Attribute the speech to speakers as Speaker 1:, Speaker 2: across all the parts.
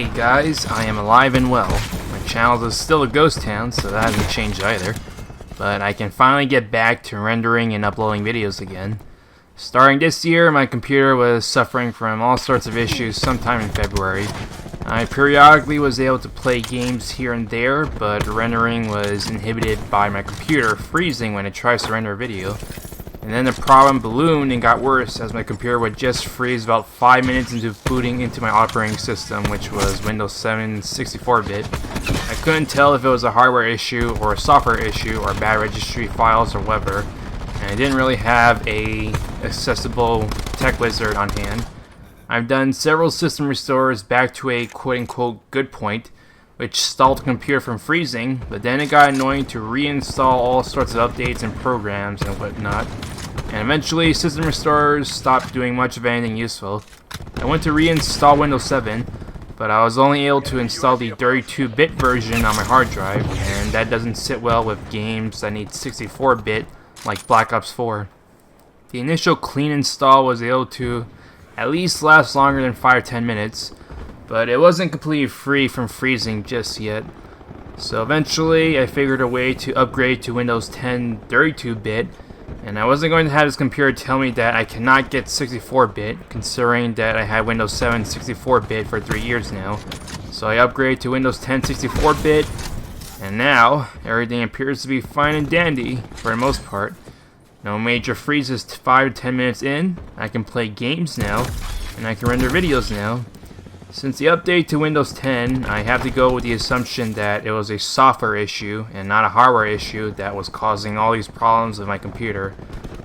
Speaker 1: Hey guys, I am alive and well. My channel is still a ghost town, so that hasn't changed either. But I can finally get back to rendering and uploading videos again. Starting this year, my computer was suffering from all sorts of issues sometime in February. I periodically was able to play games here and there, but rendering was inhibited by my computer freezing when it tries to render a video. And then the problem ballooned and got worse as my computer would just freeze about 5 minutes into booting into my operating system, which was Windows 7 64-bit. I couldn't tell if it was a hardware issue or a software issue or bad registry files or whatever, and I didn't really have a accessible tech wizard on hand. I've done several system restores back to a quote-unquote good point, which stalled the computer from freezing, but then it got annoying to reinstall all sorts of updates and programs and whatnot. And eventually, system restorers stopped doing much of anything useful. I went to reinstall Windows 7, but I was only able to install the 32-bit version on my hard drive, and that doesn't sit well with games that need 64-bit, like Black Ops 4. The initial clean install was able to at least last longer than 5 or 10 minutes, but it wasn't completely free from freezing just yet. So eventually, I figured a way to upgrade to Windows 10 32-bit, and I wasn't going to have this computer tell me that I cannot get 64-bit, considering that I had Windows 7 64-bit for 3 years now. So I upgraded to Windows 10 64-bit, and now everything appears to be fine and dandy for the most part. No major freezes 5 to 10 minutes in. I can play games now, and I can render videos now. Since the update to Windows 10, I have to go with the assumption that it was a software issue and not a hardware issue that was causing all these problems with my computer.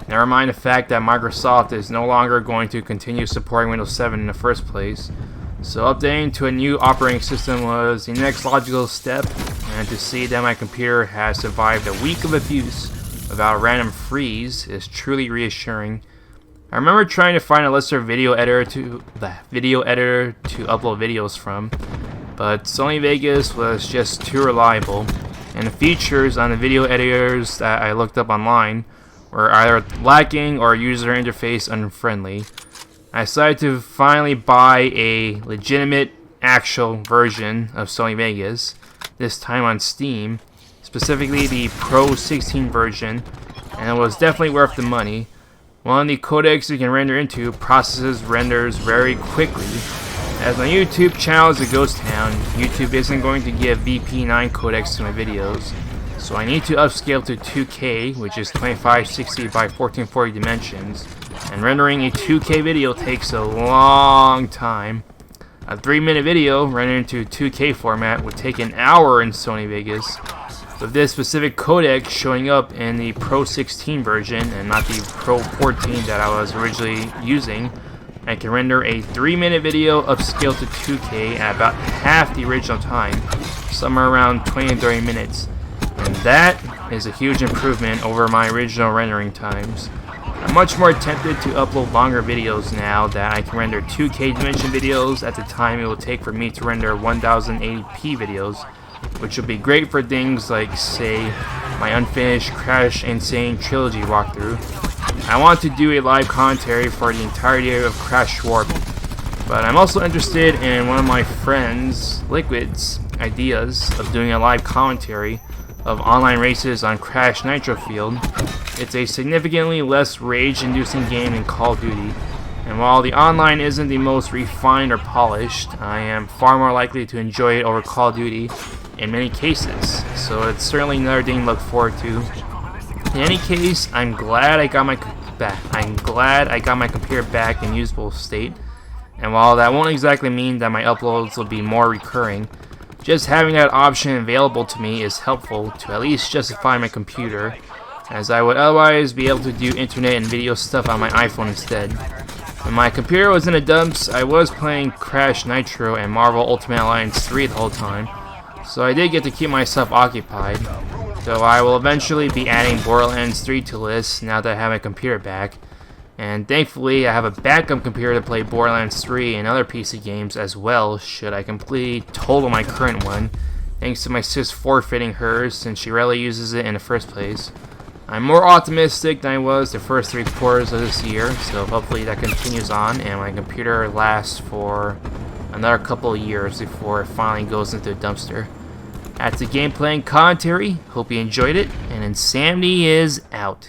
Speaker 1: Never mind the fact that Microsoft is no longer going to continue supporting Windows 7 in the first place. So updating to a new operating system was the next logical step, and to see that my computer has survived a week of abuse without a random freeze is truly reassuring. I remember trying to find a lesser video editor to upload videos from, but Sony Vegas was just too reliable, and the features on the video editors that I looked up online were either lacking or user interface unfriendly. I decided to finally buy a legitimate, actual version of Sony Vegas, this time on Steam, specifically the Pro 16 version, and it was definitely worth the money. One of the codecs you can render into processes renders very quickly. As my YouTube channel is a ghost town, YouTube isn't going to give VP9 codecs to my videos, so I need to upscale to 2K, which is 2560 by 1440 dimensions, and rendering a 2K video takes a long time. A 3-minute video rendered into 2K format would take an hour in Sony Vegas, with this specific codec showing up in the Pro 16 version and not the Pro 14 that I was originally using. I can render a 3-minute video upscaled to 2K at about half the original time, somewhere around 20 to 30 minutes. And that is a huge improvement over my original rendering times. I'm much more tempted to upload longer videos now that I can render 2K dimension videos at the time it will take for me to render 1080p videos, which will be great for things like, say, my unfinished Crash Insane Trilogy walkthrough. I want to do a live commentary for the entirety of Crash Warp, but I'm also interested in one of my friends, Liquid's, ideas of doing a live commentary of online races on Crash Nitro Field. It's a significantly less rage-inducing game than Call of Duty, and while the online isn't the most refined or polished, I am far more likely to enjoy it over Call of Duty in many cases, so it's certainly another thing to look forward to. In any case, I'm glad I got my computer back in usable state, and while that won't exactly mean that my uploads will be more recurring, just having that option available to me is helpful to at least justify my computer, as I would otherwise be able to do internet and video stuff on my iPhone instead. When my computer was in the dumps, I was playing Crash Nitro and Marvel Ultimate Alliance 3 the whole time, so I did get to keep myself occupied, though I will eventually be adding Borderlands 3 to the list now that I have my computer back, and thankfully I have a backup computer to play Borderlands 3 and other PC games as well should I completely total my current one, thanks to my sis forfeiting hers since she rarely uses it in the first place. I'm more optimistic than I was the first 3 quarters of this year, so hopefully that continues on and my computer lasts for another couple of years before it finally goes into the dumpster. That's the gameplay and commentary. Hope you enjoyed it, and Insanity is out.